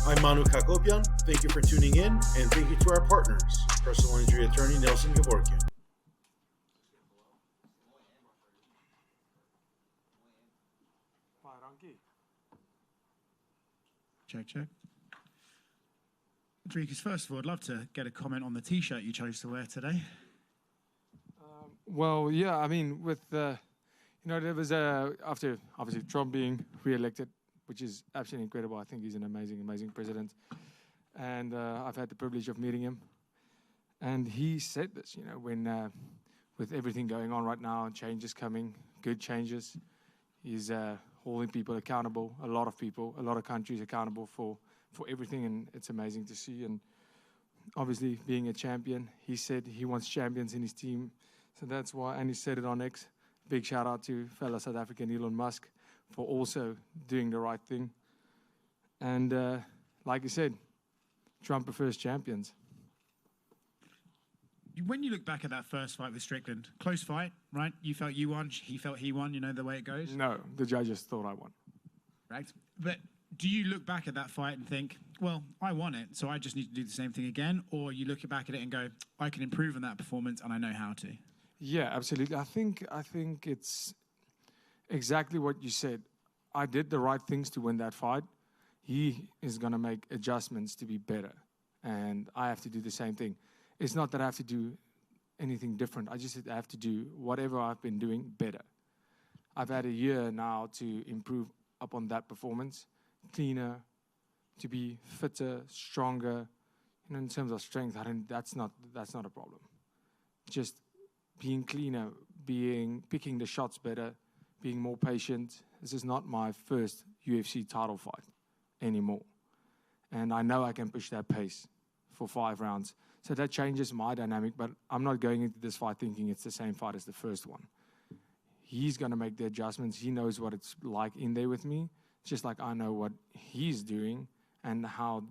I'm Manouk Akopyan. Thank you for tuning in, and thank you to our partners, personal injury attorney Nelson Gevorkyan. Check. Dricus, first of all, I'd love to get a comment on the T-shirt you chose to wear today. Well, yeah, I mean, with there was after obviously Trump being re-elected, which is absolutely incredible. I think he's an amazing president, and I've had the privilege of meeting him. And he said this, when with everything going on right now, changes coming, good changes, he's holding people accountable, a lot of countries accountable for everything, and it's amazing to see. And obviously, being a champion, he said he wants champions in his team, so that's why, and he said it on X. Big shout out to fellow South African Elon Musk for also doing the right thing. And like you said, Trump prefers champions. When you look back at that first fight with Strickland, close fight, right? You felt you won, he felt he won, the way it goes? No, the judges thought I won. Right. But do you look back at that fight and think, well, I won it, so I just need to do the same thing again? Or you look back at it and go, I can improve on that performance and I know how to? Yeah, absolutely. I think it's exactly what you said. I did the right things to win that fight. He is going to make adjustments to be better, and I have to do the same thing. It's not that I have to do anything different. I just have to do whatever I've been doing better. I've had a year now to improve upon that performance, cleaner, to be fitter, stronger. In terms of strength, that's not a problem. Just being cleaner, picking the shots better, being more patient. This is not my first UFC title fight anymore. And I know I can push that pace for 5 rounds. So that changes my dynamic, but I'm not going into this fight thinking it's the same fight as the first one. He's going to make the adjustments. He knows what it's like in there with me, just like I know what he's doing and how,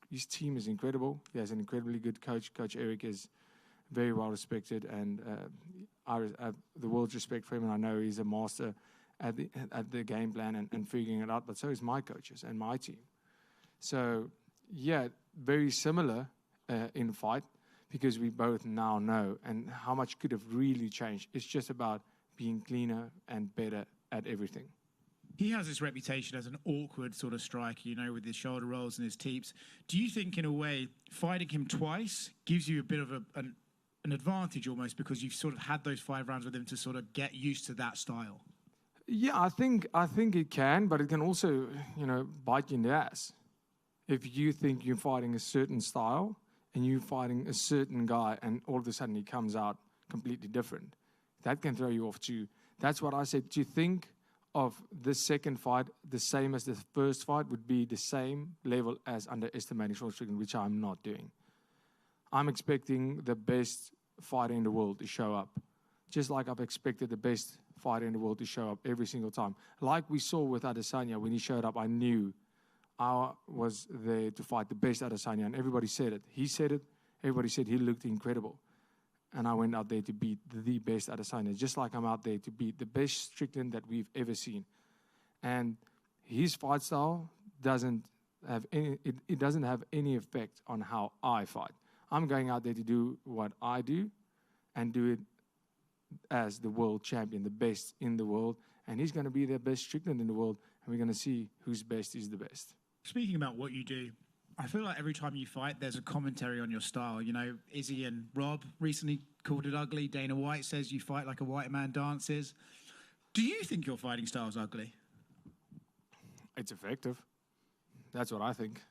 his team is incredible. He has an incredibly good coach. Coach Eric is very well respected, and I have the world's respect for him, and I know he's a master at the game plan and figuring it out, but so is my coaches and my team. So, yeah, very similar in fight, because we both now know, and how much could have really changed. It's just about being cleaner and better at everything. He has this reputation as an awkward sort of striker, with his shoulder rolls and his teeps. Do you think, in a way, fighting him twice gives you a bit of an advantage almost, because you've sort of had those 5 rounds with him to sort of get used to that style? Yeah, I think it can, but it can also, bite you in the ass. If you think you're fighting a certain style and you're fighting a certain guy and all of a sudden he comes out completely different, that can throw you off too. That's what I said. To think of the second fight the same as the first fight would be the same level as underestimating Sean Strickland, which I'm not doing. I'm expecting the best fighter in the world to show up, just like I've expected the best fighter in the world to show up every single time. Like we saw with Adesanya, when he showed up, I knew I was there to fight the best Adesanya, and everybody said it. He said it. Everybody said he looked incredible. And I went out there to beat the best Adesanya, just like I'm out there to beat the best Strickland that we've ever seen. And his fight style doesn't have any effect on how I fight. I'm going out there to do what I do and do it as the world champion, the best in the world. And he's going to be the best Strickland in the world, and we're going to see whose best is the best. Speaking about what you do, I feel like every time you fight, there's a commentary on your style. Izzy and Rob recently called it ugly. Dana White says you fight like a white man dances. Do you think your fighting style is ugly? It's effective. That's what I think.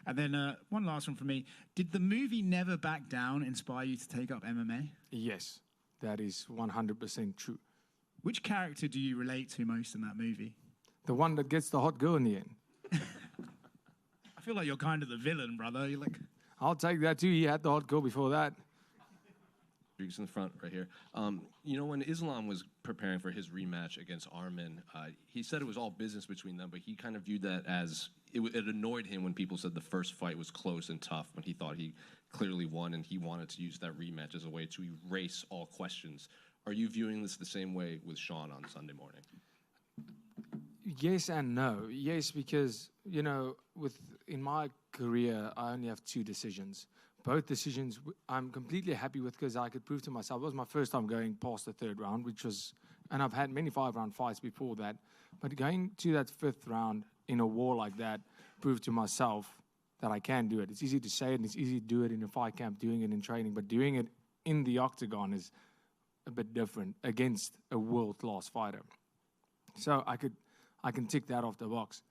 And then one last one from me. Did the movie Never Back Down inspire you to take up MMA? Yes, that is 100% true. Which character do you relate to most in that movie? The one that gets the hot girl in the end. I feel like you're kind of the villain, brother. You're like... I'll take that too. He had the hot girl before that. Dricus in the front right here. When Islam was preparing for his rematch against Arman, he said it was all business between them, but he kind of viewed that as it annoyed him when people said the first fight was close and tough, when he thought he clearly won, and he wanted to use that rematch as a way to erase all questions. Are you viewing this the same way with Sean on Sunday morning? Yes and no. Yes, because, in my career, I only have 2 decisions. Both decisions I'm completely happy with because I could prove to myself. It was my first time going past the 3rd round, and I've had many 5-round fights before that. But going to that 5th round in a war like that proved to myself that I can do it. It's easy to say it, and it's easy to do it in a fight camp, doing it in training, but doing it in the octagon is a bit different against a world-class fighter. So I can tick that off the box.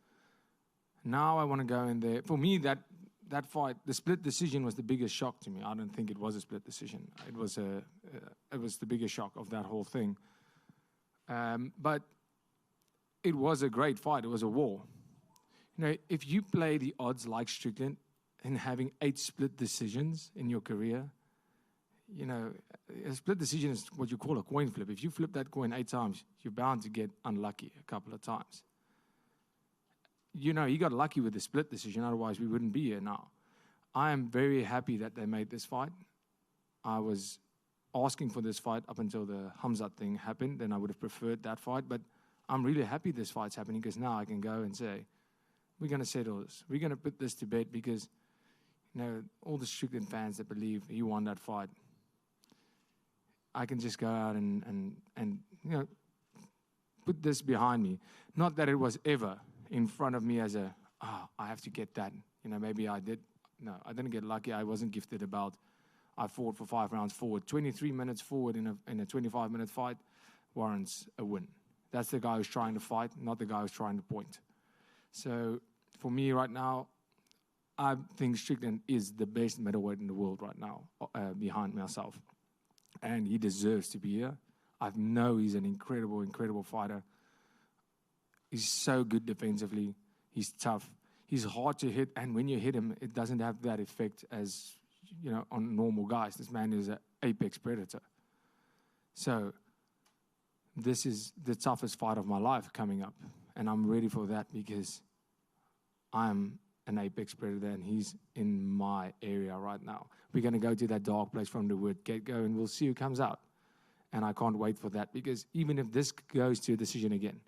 Now I want to go in there. For me, that fight, the split decision was the biggest shock to me. I don't think it was a split decision. It was the biggest shock of that whole thing. But it was a great fight. It was a war. If you play the odds like Strickland and having 8 split decisions in your career, a split decision is what you call a coin flip. If you flip that coin 8 times, you're bound to get unlucky a couple of times. He got lucky with the split decision, otherwise we wouldn't be here now. I am very happy that they made this fight. I was asking for this fight up until the Hamzat thing happened, then I would have preferred that fight, but I'm really happy this fight's happening because now I can go and say, we're going to settle this. We're going to put this to bed because, all the Strickland fans that believe he won that fight, I can just go out and put this behind me. Not that it was ever in front of me as I have to get that. Maybe I did. No, I didn't get lucky. I wasn't gifted a belt. I fought for 5 rounds forward. 23 minutes forward in a 25-minute fight warrants a win. That's the guy who's trying to fight, not the guy who's trying to point. So for me right now, I think Strickland is the best middleweight in the world right now, behind myself. And he deserves to be here. I know he's an incredible, incredible fighter. He's so good defensively. He's tough. He's hard to hit, and when you hit him, it doesn't have that effect as, on normal guys. This man is an apex predator. So this is the toughest fight of my life coming up, and I'm ready for that because I'm an apex predator, and he's in my area right now. We're going to go to that dark place from the word get-go, and we'll see who comes out. And I can't wait for that because even if this goes to a decision again,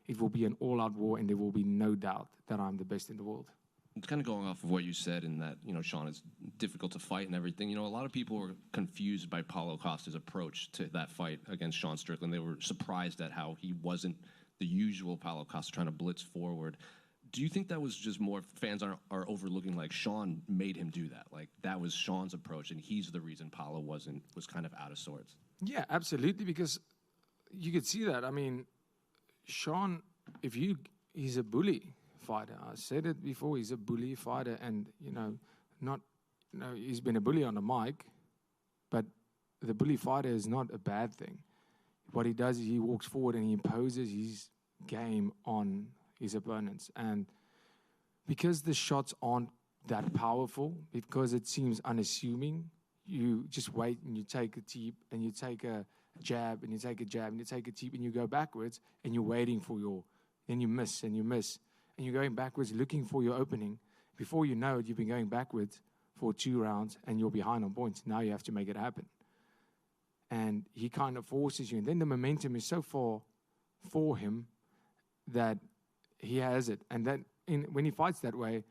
it will be an all-out war, and there will be no doubt that I'm the best in the world. It's kind of going off of what you said in that, Sean, it's difficult to fight and everything. A lot of people were confused by Paulo Costa's approach to that fight against Sean Strickland. They were surprised at how he wasn't the usual Paulo Costa trying to blitz forward. Do you think that was just more fans are overlooking, like Sean made him do that? Like that was Sean's approach, and he's the reason Paulo was kind of out of sorts? Yeah, absolutely, because you could see that. I mean, Sean, he's a bully fighter. I said it before, he's a bully fighter, and, he's been a bully on the mic, but the bully fighter is not a bad thing. What he does is he walks forward and he imposes his game on his opponents. And because the shots aren't that powerful, because it seems unassuming, you just wait and you take a teep and you take a jab and you take a jab and you take a teep and you go backwards and you're waiting for then you miss and you miss. And you're going backwards looking for your opening. Before you know it, you've been going backwards for 2 rounds and you're behind on points. Now you have to make it happen. And he kind of forces you. And then the momentum is so far for him that he has it. And that when he fights that way,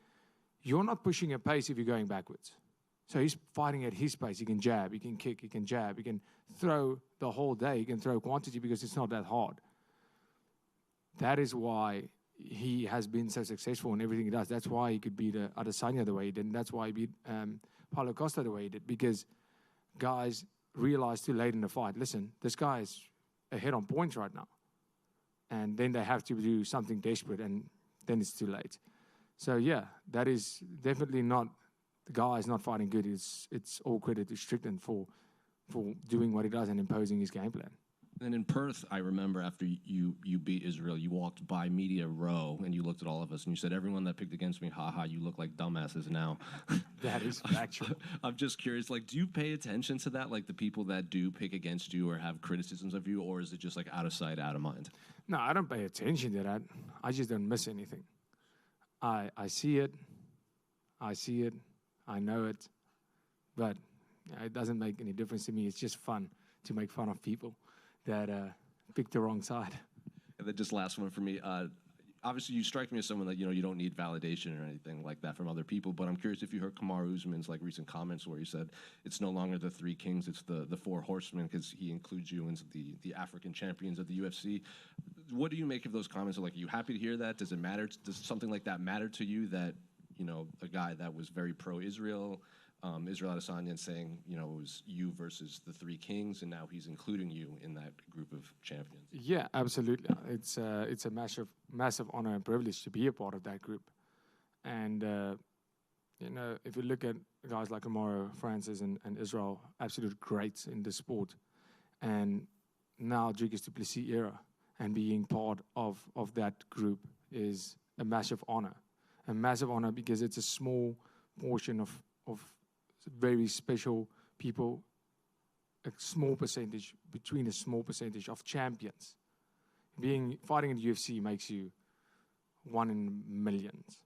you're not pushing a pace if you're going backwards. So he's fighting at his pace. He can jab, he can kick, he can jab, he can throw the whole day. He can throw quantity because it's not that hard. That is why he has been so successful in everything he does. That's why he could beat Adesanya the way he did. And that's why he beat Paulo Costa the way he did. Because guys realize too late in the fight, listen, this guy is ahead on points right now. And then they have to do something desperate, and then it's too late. So, yeah, that is definitely not, the guy is not fighting good. It's all credit to Strickland for doing what he does and imposing his game plan. And in Perth, I remember after you beat Israel, you walked by Media Row and you looked at all of us and you said, everyone that picked against me, haha, you look like dumbasses now. That is factual. I'm just curious, like, do you pay attention to that, like the people that do pick against you or have criticisms of you, or is it just like out of sight, out of mind? No, I don't pay attention to that. I just don't miss anything. I see it. I know it. But it doesn't make any difference to me. It's just fun to make fun of people that picked the wrong side. And then just last one for me. obviously you strike me as someone that, you don't need validation or anything like that from other people, but I'm curious if you heard Kamaru Usman's like recent comments where he said it's no longer the three kings, it's the four horsemen, because he includes you into the African champions of the UFC. What do you make of those comments? Like, are you happy to hear that? Does it matter? Does something like that matter to you, that, a guy that was very pro-Israel, Israel Adesanya, and saying, it was you versus the three kings, and now he's including you in that group of champions? Yeah, absolutely. It's a massive honor and privilege to be a part of that group. And, if you look at guys like Kamaru, Francis, and Israel, absolute greats in the sport, and now Dricus Du Plessis era, and being part of that group is a massive honor. A massive honor because it's a small portion of very special people, a small percentage of champions. Fighting in the UFC makes you one in millions.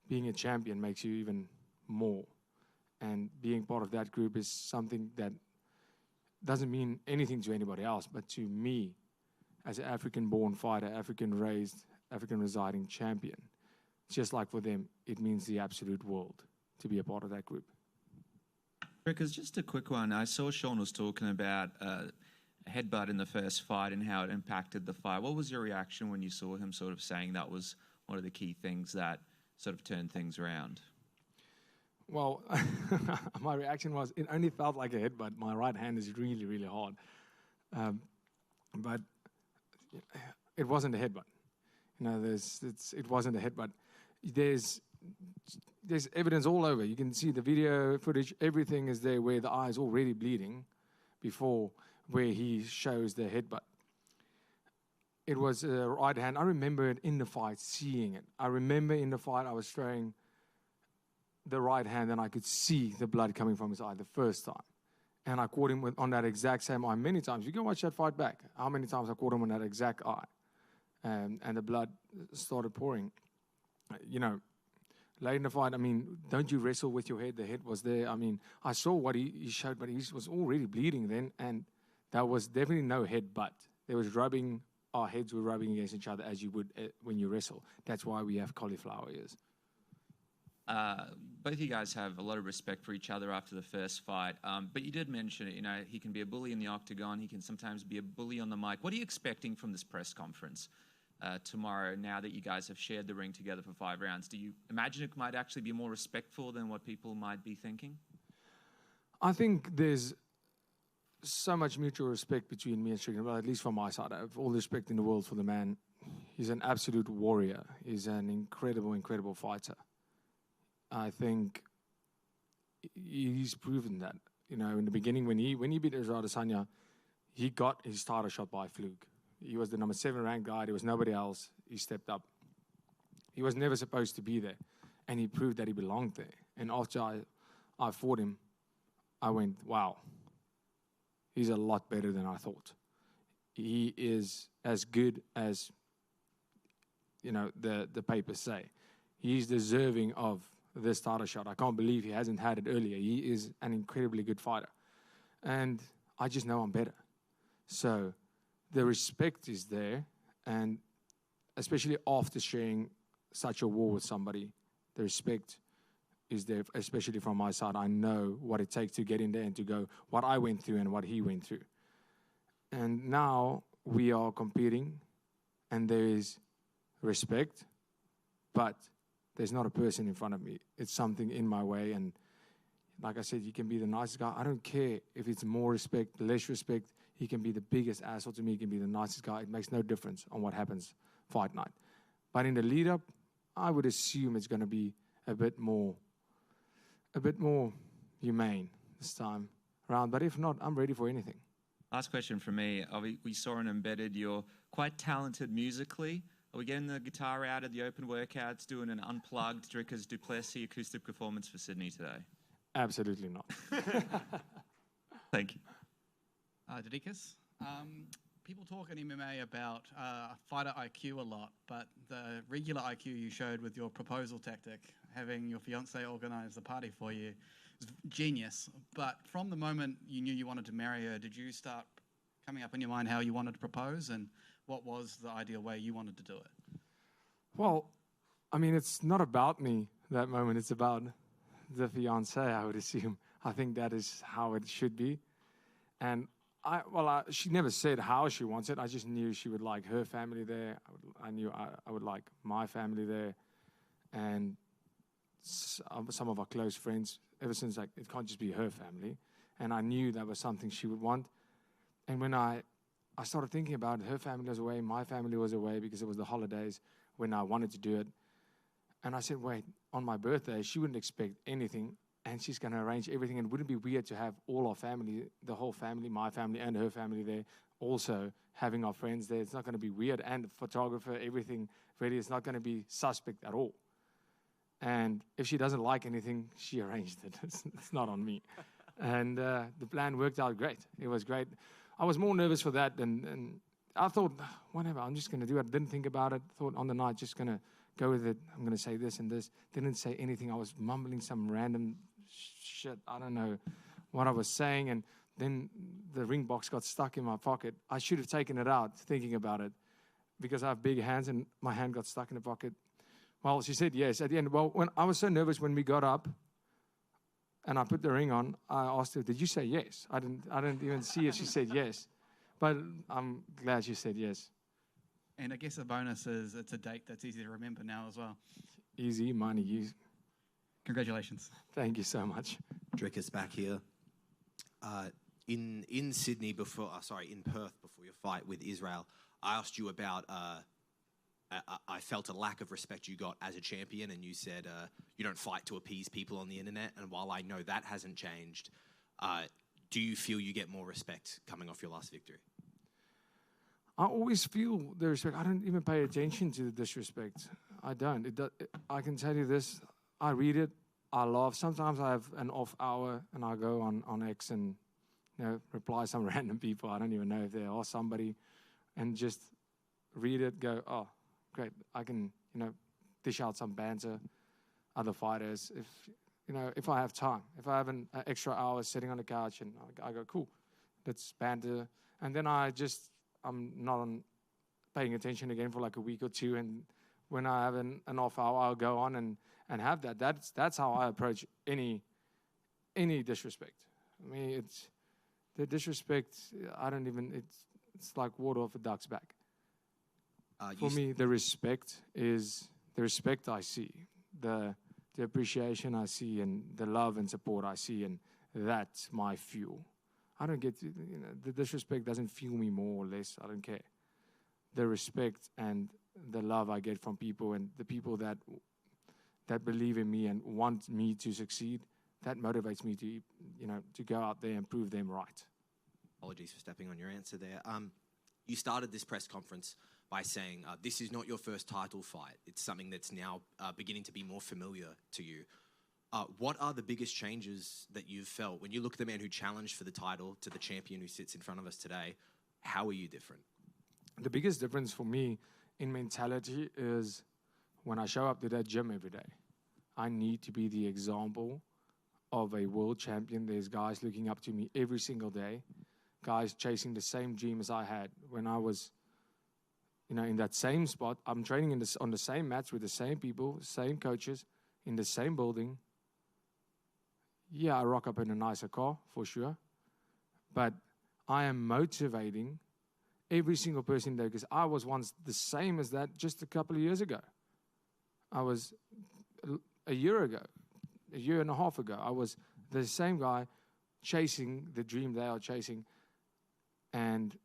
Being a champion makes you even more. And being part of that group is something that doesn't mean anything to anybody else, but to me, as an African-born fighter, African-raised, African-residing champion, just like for them, it means the absolute world to be a part of that group. Because just a quick one, I saw Sean was talking about a headbutt in the first fight and how it impacted the fight. What was your reaction when you saw him sort of saying that was one of the key things that sort of turned things around? Well, my reaction was, it only felt like a headbutt. My right hand is really, really hard. But it wasn't a headbutt. It wasn't a headbutt. There's evidence all over. You can see the video footage. Everything is there where the eye is already bleeding before where he shows the headbutt. It was a right hand. I remember it in the fight, seeing it. I remember in the fight I was throwing the right hand and I could see the blood coming from his eye the first time. And I caught him on that exact same eye many times. You can watch that fight back. How many times I caught him on that exact eye. And the blood started pouring. Late in the fight, don't you wrestle with your head? The head was there. I saw what he showed, but he was already bleeding then, and that was definitely no headbutt. There was rubbing, our heads were rubbing against each other as you would when you wrestle. That's why we have cauliflower ears. Both of you guys have a lot of respect for each other after the first fight, but you did mention it, he can be a bully in the octagon, he can sometimes be a bully on the mic. What are you expecting from this press conference tomorrow, now that you guys have shared the ring together for 5 rounds? Do you imagine it might actually be more respectful than what people might be thinking? I think there's so much mutual respect between me and Strickland, well, at least from my side. I have all the respect in the world for the man. He's an absolute warrior. He's an incredible, incredible fighter. I think he's proven that. In the beginning, when he beat Israel Adesanya, he got his title shot by fluke. He was the number 7 ranked guy. There was nobody else. He stepped up. He was never supposed to be there, and he proved that he belonged there. And after I fought him, I went, wow, he's a lot better than I thought. He is as good as, the papers say. He's deserving of this title shot. I can't believe he hasn't had it earlier. He is an incredibly good fighter. And I just know I'm better. So the respect is there, and especially after sharing such a war with somebody, the respect is there, especially from my side. I know what it takes to get in there and to go what I went through and what he went through. And now we are competing, and there is respect, but there's not a person in front of me. It's something in my way, and like I said, you can be the nicest guy. I don't care if it's more respect, less respect. He can be the biggest asshole to me. He can be the nicest guy. It makes no difference on what happens fight night. But in the lead-up, I would assume it's going to be a bit more humane this time around. But if not, I'm ready for anything. Last question from me. We saw in Embedded you're quite talented musically. Are we getting the guitar out of the open workouts, doing an unplugged Dricus Du Plessis acoustic performance for Sydney today? Absolutely not. Thank you. Dricus, people talk in MMA about fighter IQ a lot, but the regular IQ you showed with your proposal tactic, having your fiancée organize the party for you, is genius. But from the moment you knew you wanted to marry her, did you start coming up in your mind how you wanted to propose, and what was the ideal way you wanted to do it? Well, I mean, it's not about me that moment. It's about the fiancé, I would assume. I think that is how it should be. And she never said how she wants it. I just knew she would like her family there. I knew I would like my family there. And some of our close friends, ever since, like, it can't just be her family. And I knew that was something she would want. And when I started thinking about it, her family was away, my family was away because it was the holidays when I wanted to do it. And I said, wait, on my birthday, she wouldn't expect anything, and she's going to arrange everything. And wouldn't it be weird to have all our family, the whole family, my family and her family there, also having our friends there? It's not going to be weird. And the photographer, everything ready. It's not going to be suspect at all. And if she doesn't like anything, she arranged it. It's not on me. And the plan worked out great. It was great. I was more nervous for that, and I thought, whatever, I'm just going to do it. Didn't think about it. Thought on the night, just going to go with it. I'm going to say this and this. Didn't say anything. I was mumbling some random shit. I don't know what I was saying. And then the ring box got stuck in my pocket. I should have taken it out, thinking about it, because I have big hands, and my hand got stuck in the pocket. Well, she said yes at the end. Well, when I was so nervous when we got up and I put the ring on, I asked her, did you say yes? I didn't even see if she said yes. But I'm glad she said yes. And I guess a bonus is it's a date that's easy to remember now as well. Easy money. Easy. Congratulations. Thank you so much. Dricus back here. In Sydney in Perth before your fight with Israel, I asked you about, I felt a lack of respect you got as a champion, and you said you don't fight to appease people on the internet. And while I know that hasn't changed, do you feel you get more respect coming off your last victory? I always feel the respect. I don't even pay attention to the disrespect. I don't. I can tell you this. I read it. I laugh. Sometimes I have an off hour and I go on X and reply some random people. I don't even know if they are somebody, and just read it. Go, oh, great. I can dish out some banter. Other fighters, if I have time, if I have an extra hour sitting on the couch, and I go, cool, let's banter, and then I'm not paying attention again for like a week or two, and when I have an off hour, I'll go on and have that. That's how I approach any disrespect. I mean, it's the disrespect. I don't even. It's like water off a duck's back. For me, the respect is the respect I see, the appreciation I see, and the love and support I see, and that's my fuel. I don't get the disrespect doesn't fuel me more or less. I don't care. The respect and the love I get from people, and the people that believe in me and want me to succeed, that motivates me to go out there and prove them right. Apologies for stepping on your answer there. You started this press conference by saying this is not your first title fight. It's something that's now beginning to be more familiar to you. What are the biggest changes that you've felt when you look at the man who challenged for the title to the champion who sits in front of us today? How are you different? The biggest difference for me in mentality is when I show up to that gym every day. I need to be the example of a world champion. There's guys looking up to me every single day, guys chasing the same dream as I had when I was in that same spot. I'm training on the same mats with the same people, same coaches, in the same building. Yeah, I rock up in a nicer car, for sure. But I am motivating every single person there, because I was once the same as that just a couple of years ago. I was a year and a half ago. I was the same guy chasing the dream they are chasing. And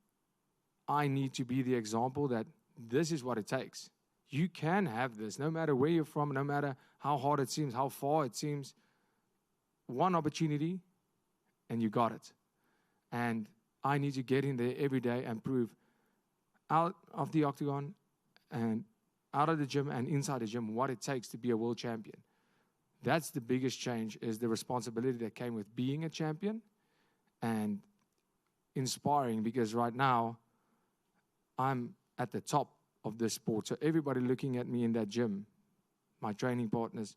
I need to be the example that this is what it takes. You can have this, no matter where you're from, no matter how hard it seems, how far it seems. One opportunity, and you got it. And I need to get in there every day and prove out of the octagon and out of the gym and inside the gym what it takes to be a world champion. That's the biggest change, is the responsibility that came with being a champion, and inspiring, because right now I'm at the top of this sport. So everybody looking at me in that gym, my training partners,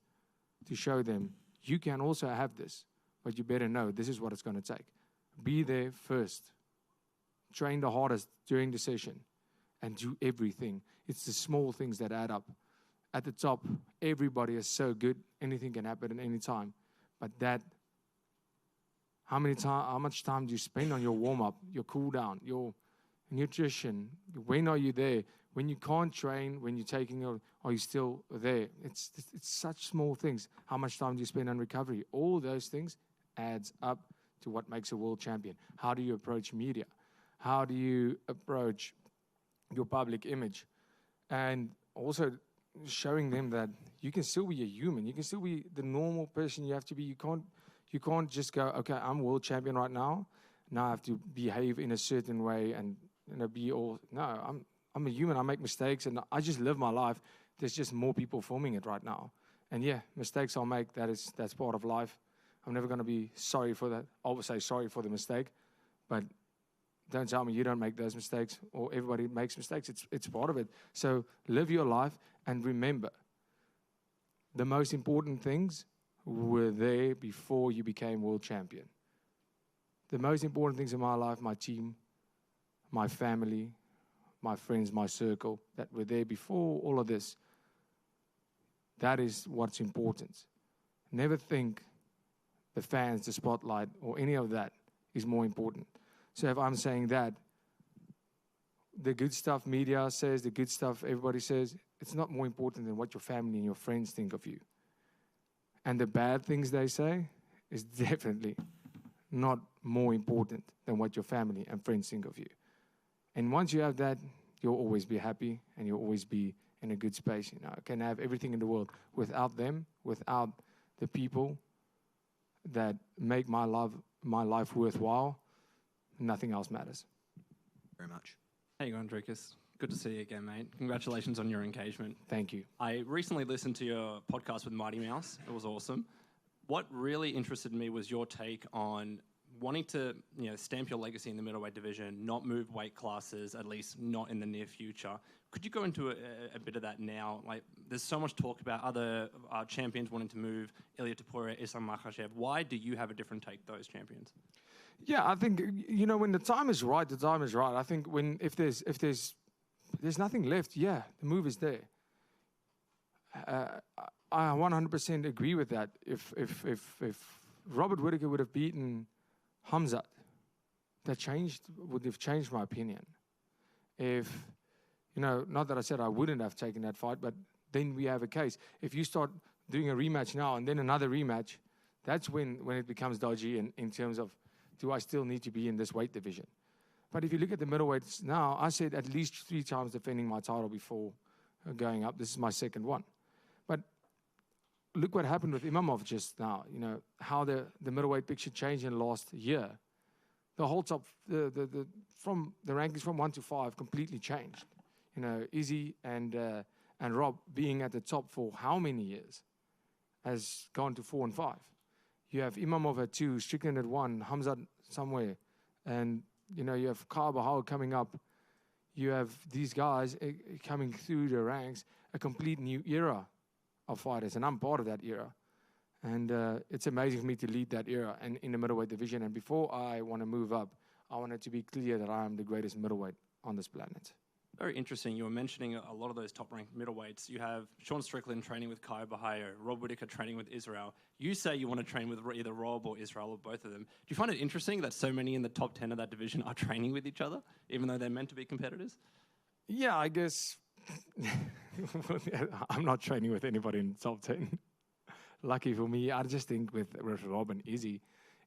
to show them, you can also have this, but you better know this is what it's going to take. Be there first. Train the hardest during the session and do everything. It's the small things that add up. at the top, everybody is so good. Anything can happen at any time. But how much time do you spend on your warm-up, your cool-down, your nutrition? When are you there? When you can't train, when you're taking, are you still there? It's such small things. How much time do you spend on recovery? All those things adds up to what makes a world champion. How do you approach media? How do you approach your public image? And also showing them that you can still be a human. You can still be the normal person you have to be. You can't just go, okay, I'm world champion right now. Now I have to behave in a certain way and be all. No, I'm a human. I make mistakes and I just live my life. There's just more people filming it right now. And yeah, mistakes I'll make. That's part of life. I'm never going to be sorry for that. I will say sorry for the mistake, but don't tell me you don't make those mistakes, or everybody makes mistakes. It's part of it. So live your life and remember, the most important things were there before you became world champion. The most important things in my life, my team, my family, my friends, my circle, that were there before all of this. That is what's important. Never think the fans, the spotlight, or any of that is more important. So if I'm saying that, the good stuff media says, the good stuff everybody says, it's not more important than what your family and your friends think of you. And the bad things they say is definitely not more important than what your family and friends think of you. And once you have that, you'll always be happy and you'll always be in a good space. You know, I can have everything in the world. Without them, without the people that make my life worthwhile, nothing else matters. Very much. How you going, Dricus? Good to see you again, mate. Congratulations on your engagement. Thank you. I recently listened to your podcast with Mighty Mouse. It was awesome. What really interested me was your take on wanting to, stamp your legacy in the middleweight division, not move weight classes, at least not in the near future. Could you go into a bit of that now? Like, there's so much talk about other champions wanting to move, Ilia Topuria, Islam Makhachev. Why do you have a different take, those champions? Yeah, I think, when the time is right, the time is right. I think if there's nothing left, the move is there. I 100% agree with that. If Robert Whittaker would have beaten Hamzat, would have changed my opinion. If, not that I said I wouldn't have taken that fight, but then we have a case. If you start doing a rematch now and then another rematch, that's when it becomes dodgy in terms of, do I still need to be in this weight division? But if you look at the middleweights now, I said at least 3 times defending my title before going up. This is my second one. But look what happened with Imamov just now. How the middleweight picture changed in the last year. The whole top, from the rankings from 1 to 5 completely changed. Izzy and Rob being at the top for how many years has gone to 4 and 5. You have Imamov at 2, Strickland at 1, Hamzat somewhere, and you have Bahal coming up. You have these guys coming through the ranks, a complete new era of fighters, and I'm part of that era. And it's amazing for me to lead that era and in the middleweight division. And before I want to move up, I want it to be clear that I am the greatest middleweight on this planet. Very interesting. You were mentioning a lot of those top-ranked middleweights. You have Sean Strickland training with Kai Bahayo, Rob Whittaker training with Israel. You say you want to train with either Rob or Israel or both of them. Do you find it interesting that so many in the top 10 of that division are training with each other, even though they're meant to be competitors? Yeah, I guess I'm not training with anybody in the top 10. Lucky for me, I just think with Rob and Izzy,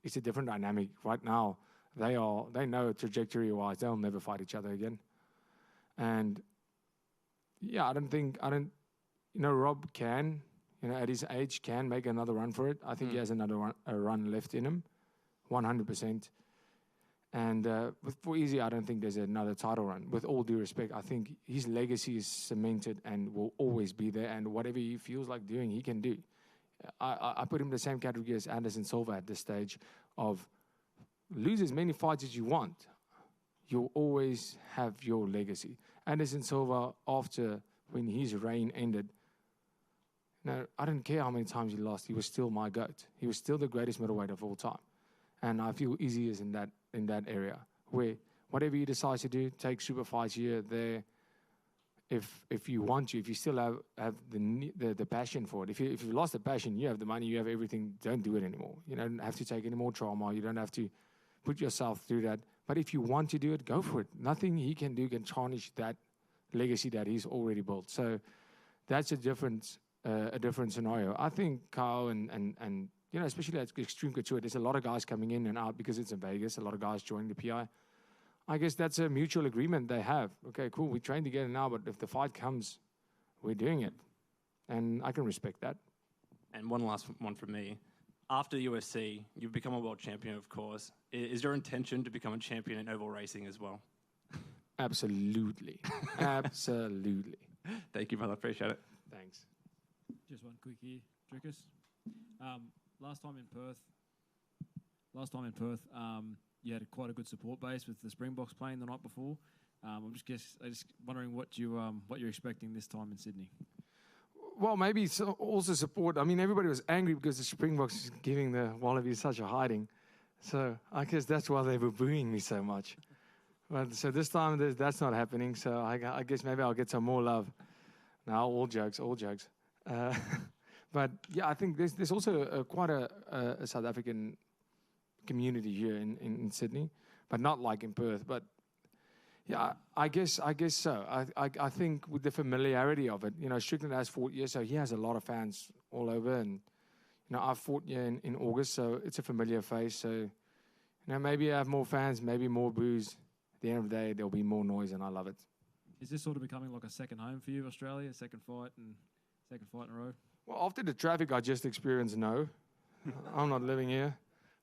it's a different dynamic. Right now, they know trajectory-wise, they'll never fight each other again. And yeah, Rob can, at his age, can make another run for it. I think he has another run left in him, 100%. And for Izzy, I don't think there's another title run. With all due respect, I think his legacy is cemented and will always be there. And whatever he feels like doing, he can do. I put him in the same category as Anderson Silva at this stage of lose as many fights as you want. You'll always have your legacy. Anderson Silva, when his reign ended, I don't care how many times he lost, he was still my GOAT. He was still the greatest middleweight of all time. And I feel Izzy is in that area, where whatever he decides to do, take super fights here, there, if you want to, if you still have the passion for it. If you lost the passion, you have the money, you have everything. Don't do it anymore. You don't have to take any more trauma. You don't have to put yourself through that. But if you want to do it, go for it. Nothing he can do can tarnish that legacy that he's already built. So that's a different scenario. I think Kyle and especially at Extreme Couture, there's a lot of guys coming in and out because it's in Vegas. A lot of guys joining the PI. I guess that's a mutual agreement they have. Okay, cool. We train together now, but if the fight comes, we're doing it, and I can respect that. And one last one from me. After UFC, you've become a world champion, of course. Is your intention to become a champion in oval racing as well? Absolutely. Absolutely. Thank you, brother. Appreciate it. Thanks. Just one quick here, Dricus. Last time in Perth, you had quite a good support base with the Springboks playing the night before. I'm just wondering what you're expecting this time in Sydney. Well, maybe also support. I mean, everybody was angry because the Springboks is giving the Wallabies such a hiding. So I guess that's why they were booing me so much. But so this time that's not happening. So I guess maybe I'll get some more love. Now, all jokes. But yeah, I think there's also quite a South African community here in Sydney, but not like in Perth. But yeah, I guess so. I think with the familiarity of it, Strickland has fought here, so he has a lot of fans all over, and I've fought here in August, so it's a familiar face. So maybe I have more fans, maybe more boos. At the end of the day, there'll be more noise, and I love it. Is this sort of becoming like a second home for you, Australia? Second fight in a row? Well, after the traffic I just experienced, no. I'm not living here.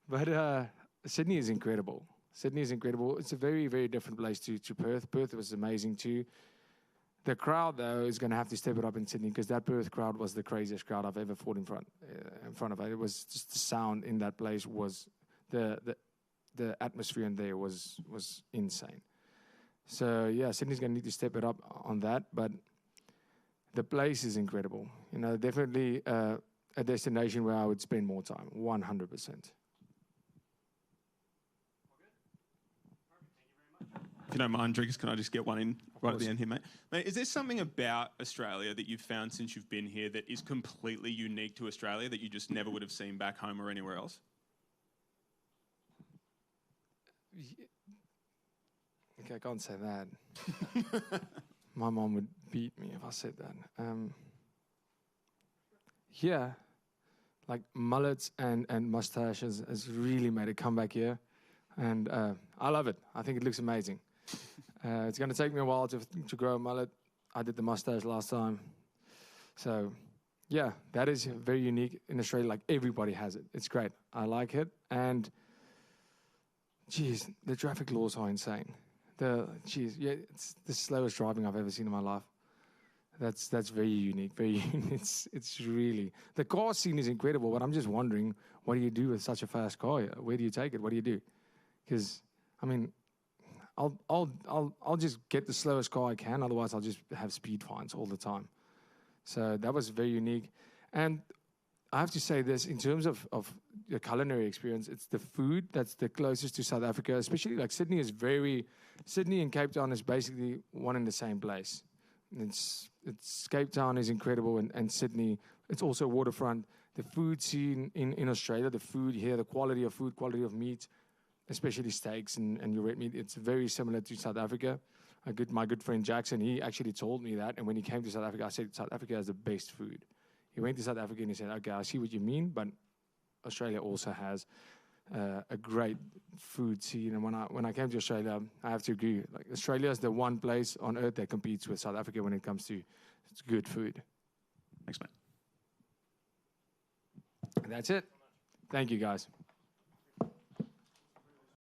But Sydney is incredible. It's a very, very different place to Perth. Perth was amazing too. The crowd, though, is going to have to step it up in Sydney because that Perth crowd was the craziest crowd I've ever fought in front of it. It was just the sound in that place was the atmosphere in there was insane. So yeah, Sydney's going to need to step it up on that. But the place is incredible. Definitely a destination where I would spend more time. 100%. If you don't mind, Dricus, can I just get one in right at the end here, mate? Mate, is there something about Australia that you've found since you've been here that is completely unique to Australia that you just never would have seen back home or anywhere else? Okay, I can't say that. My mom would beat me if I said that. Yeah, like mullets and mustaches has really made a comeback here. And I love it. I think it looks amazing. It's going to take me a while to grow a mullet. I did the mustache last time. So, yeah, that is very unique in Australia. Like, everybody has it. It's great. I like it. And, geez, the traffic laws are insane. It's the slowest driving I've ever seen in my life. That's very unique. It's really... The car scene is incredible, but I'm just wondering, what do you do with such a fast car? Where do you take it? What do you do? Because, I mean, I'll just get the slowest car I can. Otherwise, I'll just have speed fines all the time. So that was very unique. And I have to say this, in terms of the culinary experience, it's the food that's the closest to South Africa, especially like Sydney and Cape Town is basically one in the same place. It's Cape Town is incredible, and Sydney, it's also waterfront. The food scene in Australia, the food here, the quality of food, quality of meat, especially steaks and your red meat, it's very similar to South Africa. My good friend Jackson, he actually told me that, and when he came to South Africa, I said South Africa has the best food. He went to South Africa and he said, okay, I see what you mean, but Australia also has a great food scene. And when I came to Australia, I have to agree. Like, Australia is the one place on earth that competes with South Africa when it comes to good food. Thanks, mate. And that's it. Thank you, guys.